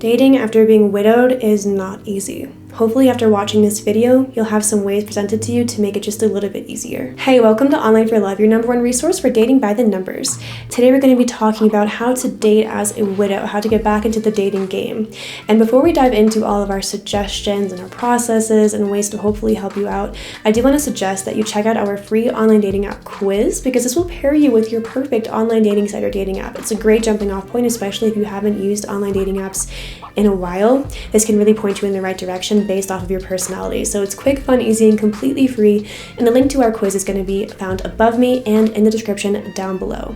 Dating after being widowed is not easy. Hopefully after watching this video, you'll have some ways presented to you to make it just a little bit easier. Hey, welcome to Online for Love, your #1 resource for dating by the numbers. Today we're going to be talking about how to date as a widow, how to get back into the dating game. And before we dive into all of our suggestions and our processes and ways to hopefully help you out, I do want to suggest that you check out our free online dating app quiz, because this will pair you with your perfect online dating site or dating app. It's a great jumping off point, especially if you haven't used online dating apps in a while. This can really point you in the right direction based off of your personality. So it's quick, fun, easy, and completely free. And the link to our quiz is going to be found above me and in the description down below.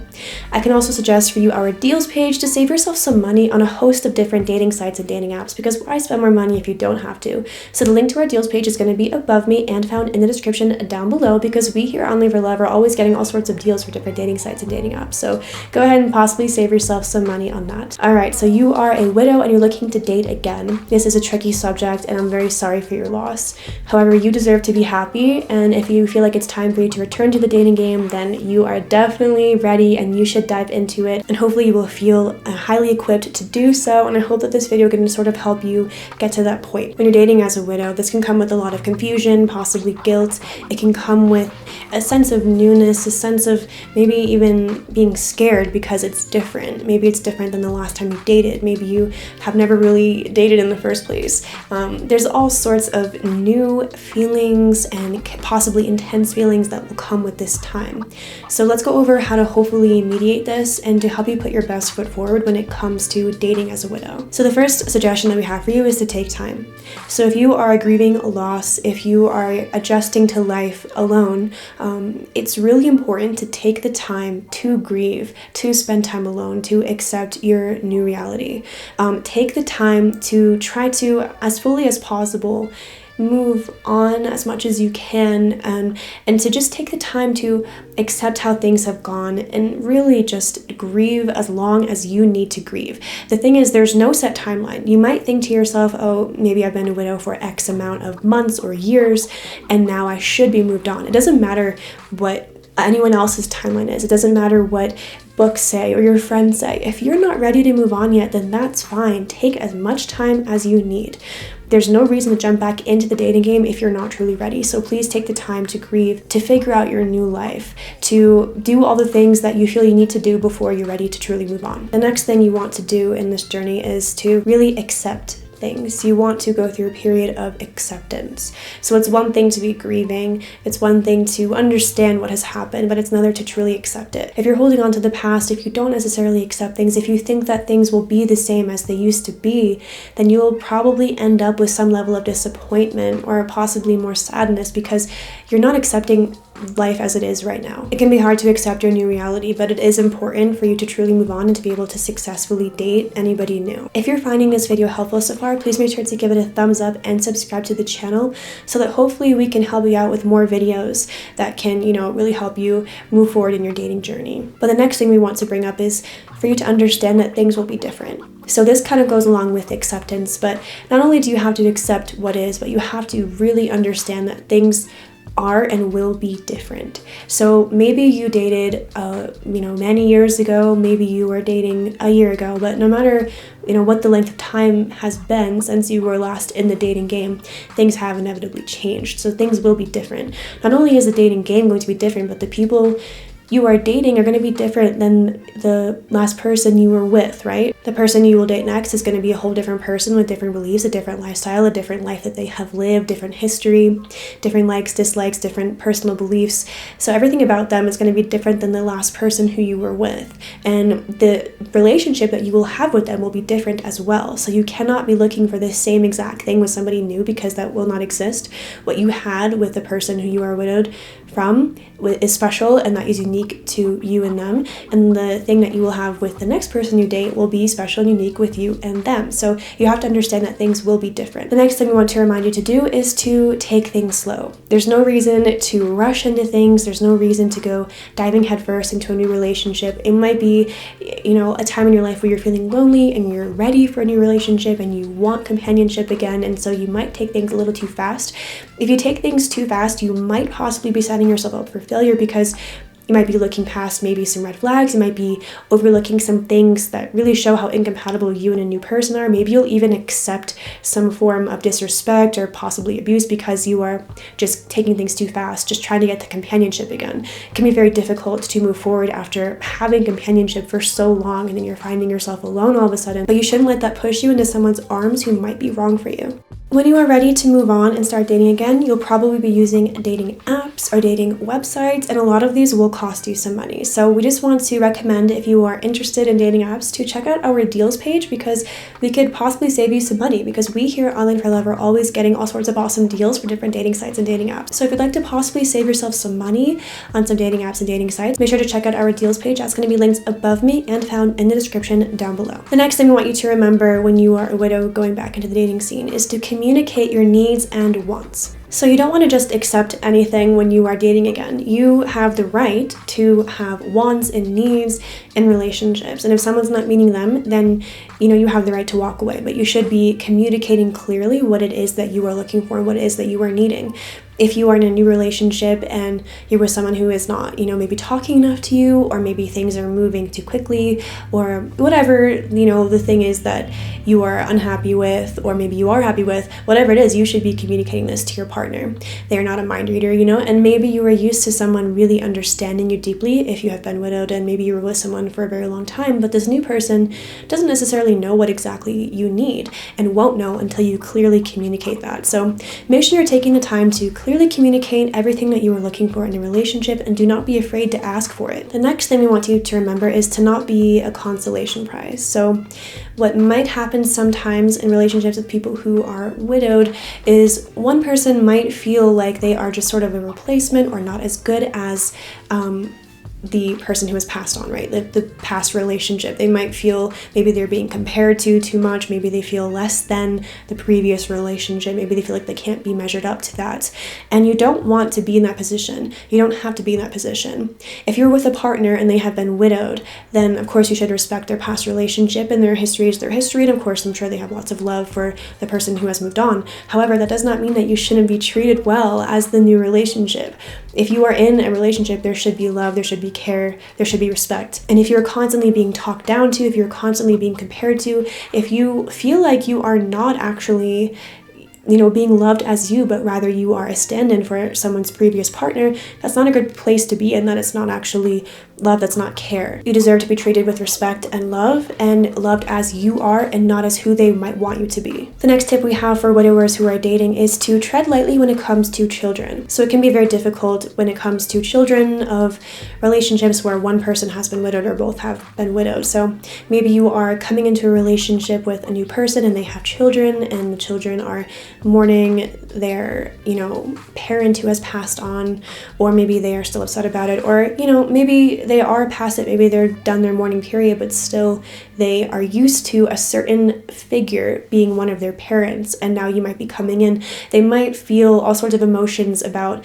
I can also suggest for you our deals page to save yourself some money on a host of different dating sites and dating apps, because why spend more money if you don't have to? So the link to our deals page is going to be above me and found in the description down below, because we here at Online for Love are always getting all sorts of deals for different dating sites and dating apps. So go ahead and possibly save yourself some money on that. All right, so you are a widow and you're looking to date again. This is a tricky subject and I'm very sorry for your loss. However, you deserve to be happy, and if you feel like it's time for you to return to the dating game, then you are definitely ready and you should dive into it, and hopefully you will feel highly equipped to do so. And I hope that this video can sort of help you get to that point. When you're dating as a widow, this can come with a lot of confusion, possibly guilt. It can come with a sense of newness, a sense of maybe even being scared because it's different. Maybe it's different than the last time you dated. Maybe you have never really dated in the first place. There's all sorts of new feelings and possibly intense feelings that will come with this time. So let's go over how to hopefully mediate this and to help you put your best foot forward when it comes to dating as a widow. So the first suggestion that we have for you is to take time. So if you are grieving a loss, if you are adjusting to life alone, it's really important to take the time to grieve, to spend time alone, to accept your new reality. Take the time to try to, as fully as possible, move on as much as you can, and to just take the time to accept how things have gone and really just grieve as long as you need to grieve. The thing is, there's no set timeline. You might think to yourself, oh, maybe I've been a widow for X amount of months or years and now I should be moved on. It doesn't matter what anyone else's timeline is. It doesn't matter what books say or your friends say. If you're not ready to move on yet, then that's fine. Take as much time as you need. There's no reason to jump back into the dating game if you're not truly ready. So please take the time to grieve, to figure out your new life, to do all the things that you feel you need to do before you're ready to truly move on. The next thing you want to do in this journey is to really accept things. You want to go through a period of acceptance. So it's one thing to be grieving, it's one thing to understand what has happened, but it's another to truly accept it. If you're holding on to the past, if you don't necessarily accept things, if you think that things will be the same as they used to be, then you will probably end up with some level of disappointment or possibly more sadness, because you're not accepting life as it is right now. It can be hard to accept your new reality, but it is important for you to truly move on and to be able to successfully date anybody new. If you're finding this video helpful so far, please make sure to give it a thumbs up and subscribe to the channel so that hopefully we can help you out with more videos that can, really help you move forward in your dating journey. But the next thing we want to bring up is for you to understand that things will be different. So this kind of goes along with acceptance, but not only do you have to accept what is, but you have to really understand that things are and will be different. So maybe you dated many years ago, maybe you were dating a year ago, but no matter what the length of time has been since you were last in the dating game, things have inevitably changed. So things will be different. Not only is the dating game going to be different, but the people you are dating are going to be different than the last person you were with, right? The person you will date next is going to be a whole different person with different beliefs, a different lifestyle, a different life that they have lived, different history, different likes, dislikes, different personal beliefs. So everything about them is going to be different than the last person who you were with. And the relationship that you will have with them will be different as well. So you cannot be looking for the same exact thing with somebody new, because that will not exist. What you had with the person who you are widowed from is special, and that is unique to you and them. And the thing that you will have with the next person you date will be special and unique with you and them. So you have to understand that things will be different. The next thing we want to remind you to do is to take things slow. There's no reason to rush into things. There's no reason to go diving headfirst into a new relationship. It might be, a time in your life where you're feeling lonely and you're ready for a new relationship and you want companionship again. And so you might take things a little too fast. If you take things too fast, you might possibly be setting yourself up for failure, because You might be looking past maybe some red flags. You might be overlooking some things that really show how incompatible you and a new person are. Maybe you'll even accept some form of disrespect or possibly abuse because you are just taking things too fast, just trying to get the companionship again. It can be very difficult to move forward after having companionship for so long, and then you're finding yourself alone all of a sudden. But you shouldn't let that push you into someone's arms who might be wrong for you. When you are ready to move on and start dating again, you'll probably be using dating apps or dating websites, and a lot of these will cost you some money. So we just want to recommend, if you are interested in dating apps, to check out our deals page, because we could possibly save you some money, because we here at Online for Love are always getting all sorts of awesome deals for different dating sites and dating apps. So if you'd like to possibly save yourself some money on some dating apps and dating sites, make sure to check out our deals page. That's going to be linked above me and found in the description down below. The next thing we want you to remember when you are a widow going back into the dating scene is to communicate your needs and wants. So you don't want to just accept anything when you are dating again. You have the right to have wants and needs in relationships. And if someone's not meeting them, then you have the right to walk away. But you should be communicating clearly what it is that you are looking for and what it is that you are needing. If you are in a new relationship and you're with someone who is not, maybe talking enough to you, or maybe things are moving too quickly, or whatever, the thing is that you are unhappy with, or maybe you are happy with, whatever it is, you should be communicating this to your partner. They are not a mind reader, and maybe you are used to someone really understanding you deeply if you have been widowed, and maybe you were with someone for a very long time, but this new person doesn't necessarily know what exactly you need and won't know until you clearly communicate that. So make sure you're taking the time to clearly communicate everything that you are looking for in a relationship, and do not be afraid to ask for it. The next thing we want you to remember is to not be a consolation prize. So what might happen sometimes in relationships with people who are widowed is one person might feel like they are just sort of a replacement or not as good as the person who has passed on, right? The past relationship. They might feel maybe they're being compared to too much. Maybe they feel less than the previous relationship. Maybe they feel like they can't be measured up to that. And you don't want to be in that position. You don't have to be in that position. If you're with a partner and they have been widowed, then of course you should respect their past relationship, and their history is their history. And of course, I'm sure they have lots of love for the person who has moved on. However, that does not mean that you shouldn't be treated well as the new relationship. If you are in a relationship, there should be love, there should be care, there should be respect. And if you're constantly being talked down to, if you're constantly being compared to, if you feel like you are not actually being loved as you, but rather you are a stand-in for someone's previous partner, that's not a good place to be in. That it's not actually love, that's not care. You deserve to be treated with respect and love, and loved as you are and not as who they might want you to be. The next tip we have for widowers who are dating is to tread lightly when it comes to children. So it can be very difficult when it comes to children of relationships where one person has been widowed or both have been widowed. So maybe you are coming into a relationship with a new person and they have children, and the children are mourning their, parent who has passed on, or maybe they are still upset about it, or, maybe they are past it, maybe they're done their mourning period, but still they are used to a certain figure being one of their parents, and now you might be coming in. They might feel all sorts of emotions about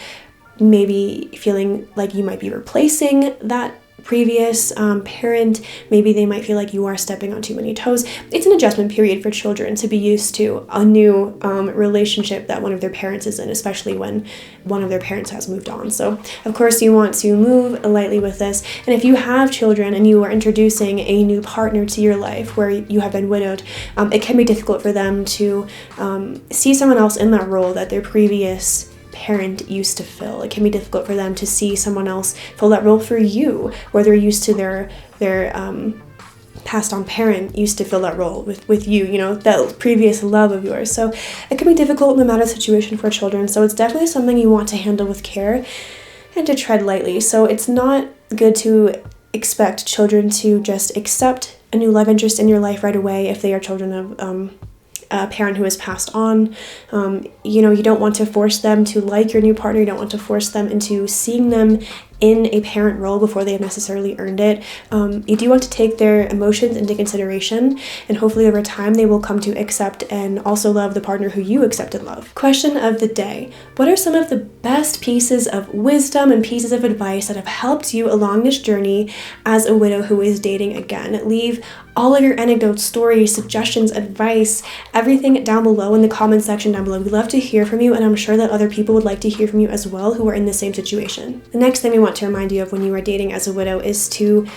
maybe feeling like you might be replacing that previous parent. Maybe they might feel like you are stepping on too many toes. It's an adjustment period for children to be used to a new relationship that one of their parents is in, especially when one of their parents has moved on. So of course you want to move lightly with this. And if you have children and you are introducing a new partner to your life where you have been widowed, it can be difficult for them to see someone else in that role that their previous parent used to fill. It can be difficult for them to see someone else fill that role for you, where they're used to their passed on parent used to fill that role with you, that previous love of yours. So it can be difficult no matter the situation for children. So it's definitely something you want to handle with care and to tread lightly. So it's not good to expect children to just accept a new love interest in your life right away if they are children of a parent who has passed on. You don't want to force them to like your new partner. You don't want to force them into seeing them in a parent role before they have necessarily earned it. You do want to take their emotions into consideration, and hopefully over time they will come to accept and also love the partner who you accept and love. Question of the day: what are some of the best pieces of wisdom and pieces of advice that have helped you along this journey as a widow who is dating again? Leave all of your anecdotes, stories, suggestions, advice, everything down below in the comment section down below. We'd love to hear from you, and I'm sure that other people would like to hear from you as well who are in the same situation. The next thing we want to remind you of when you are dating as a widow is to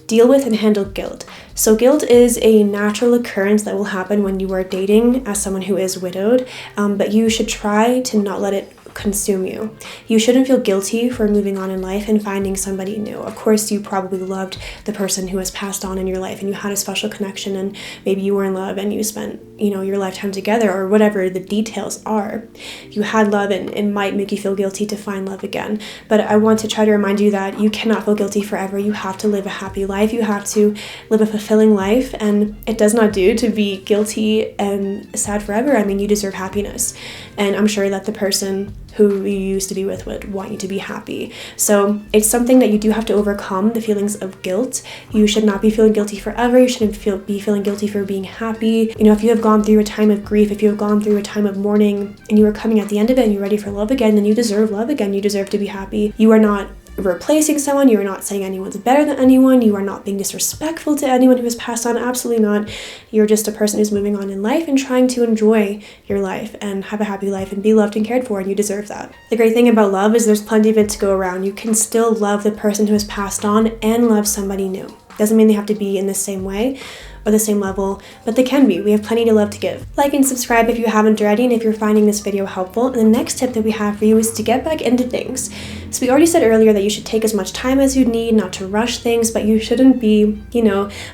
deal with and handle guilt. So guilt is a natural occurrence that will happen when you are dating as someone who is widowed, but you should try to not let it consume you. You shouldn't feel guilty for moving on in life and finding somebody new. Of course, you probably loved the person who has passed on in your life and you had a special connection, and maybe you were in love and you spent, your lifetime together, or whatever the details are. You had love, and it might make you feel guilty to find love again. But I want to try to remind you that you cannot feel guilty forever. You have to live a happy life. You have to live a fulfilling life, and it does not do to be guilty and sad forever. I mean, you deserve happiness, and I'm sure that the person who you used to be with would want you to be happy. So it's something that you do have to overcome, the feelings of guilt. You should not be feeling guilty forever. You shouldn't be feeling guilty for being happy. If you have gone through a time of grief, if you have gone through a time of mourning, and you are coming at the end of it and you're ready for love again, then you deserve love again. You deserve to be happy. You are not replacing someone. You are not saying anyone's better than anyone. You are not being disrespectful to anyone who has passed on. Absolutely not. You're just a person who's moving on in life and trying to enjoy your life and have a happy life and be loved and cared for, and you deserve that. The great thing about love is there's plenty of it to go around. You can still love the person who has passed on and love somebody new. Doesn't mean they have to be in the same way or the same level, but they can be. We have plenty to love to give. Like and subscribe if you haven't already, and if you're finding this video helpful. And the next tip that we have for you is to get back into things. So we already said earlier that you should take as much time as you need, not to rush things, but you shouldn't be,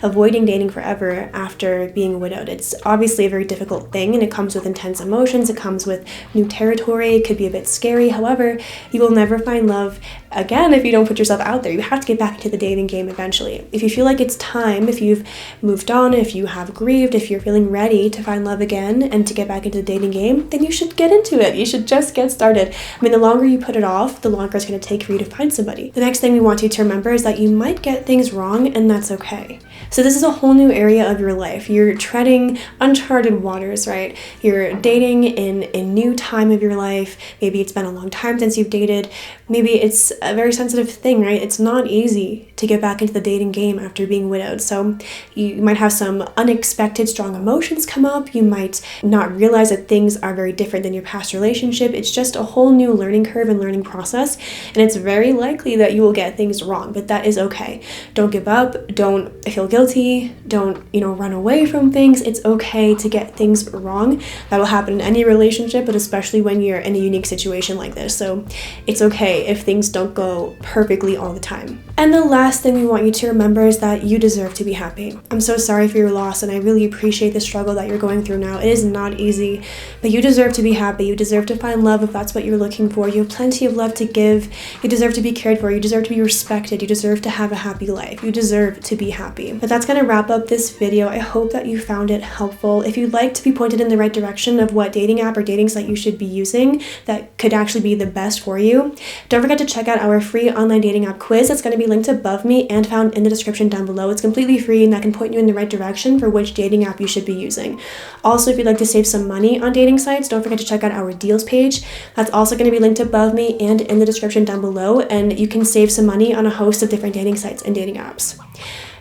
avoiding dating forever after being widowed. It's obviously a very difficult thing, and it comes with intense emotions. It comes with new territory. It could be a bit scary. However, you will never find love again if you don't put yourself out there. You have to get back into the dating game eventually. If you feel like it's time, if you've moved on, if you have grieved, if you're feeling ready to find love again and to get back into the dating game, then you should get into it. You should just get started. I mean, the longer you put it off, the longer it's going to take for you to find somebody. The next thing we want you to remember is that you might get things wrong, and that's okay. So this is a whole new area of your life. You're treading uncharted waters, right? You're dating in a new time of your life. Maybe it's been a long time since you've dated. Maybe it's a very sensitive thing, right? It's not easy to get back into the dating game after being widowed. So you might have some unexpected strong emotions come up. You might not realize that things are very different than your past relationship. It's just a whole new learning curve and learning process. And it's very likely that you will get things wrong, but that is okay. Don't give up. Don't feel guilty. Don't, run away from things. It's okay to get things wrong. That'll happen in any relationship, but especially when you're in a unique situation like this. So it's okay if things don't go perfectly all the time. And the last thing we want you to remember is that you deserve to be happy. I'm so sorry for your loss, and I really appreciate the struggle that you're going through now. It is not easy, but you deserve to be happy. You deserve to find love if that's what you're looking for. You have plenty of love to give. You deserve to be cared for. You deserve to be respected. You deserve to have a happy life. You deserve to be happy. But that's going to wrap up this video. I hope that you found it helpful. If you'd like to be pointed in the right direction of what dating app or dating site you should be using that could actually be the best for you, don't forget to check out our free online dating app quiz. That's going to be linked above me and found in the description down below. It's completely free, and that can point you in the right direction for which dating app you should be using. Also, if you'd like to save some money on dating sites, don't forget to check out our deals page. That's also going to be linked above me and in the description down below, and you can save some money on a host of different dating sites and dating apps.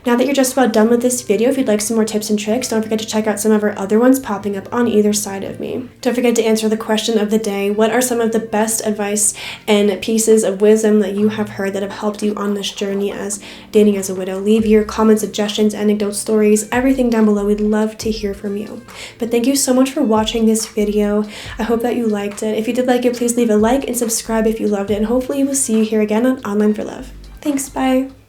Now that you're just about done with this video, if you'd like some more tips and tricks, don't forget to check out some of our other ones popping up on either side of me. Don't forget to answer the question of the day: what are some of the best advice and pieces of wisdom that you have heard that have helped you on this journey as dating as a widow? Leave your comments, suggestions, anecdotes, stories, everything down below. We'd love to hear from you. But thank you so much for watching this video. I hope that you liked it. If you did like it, please leave a like and subscribe if you loved it, and hopefully we'll see you here again on Online for Love. Thanks, bye!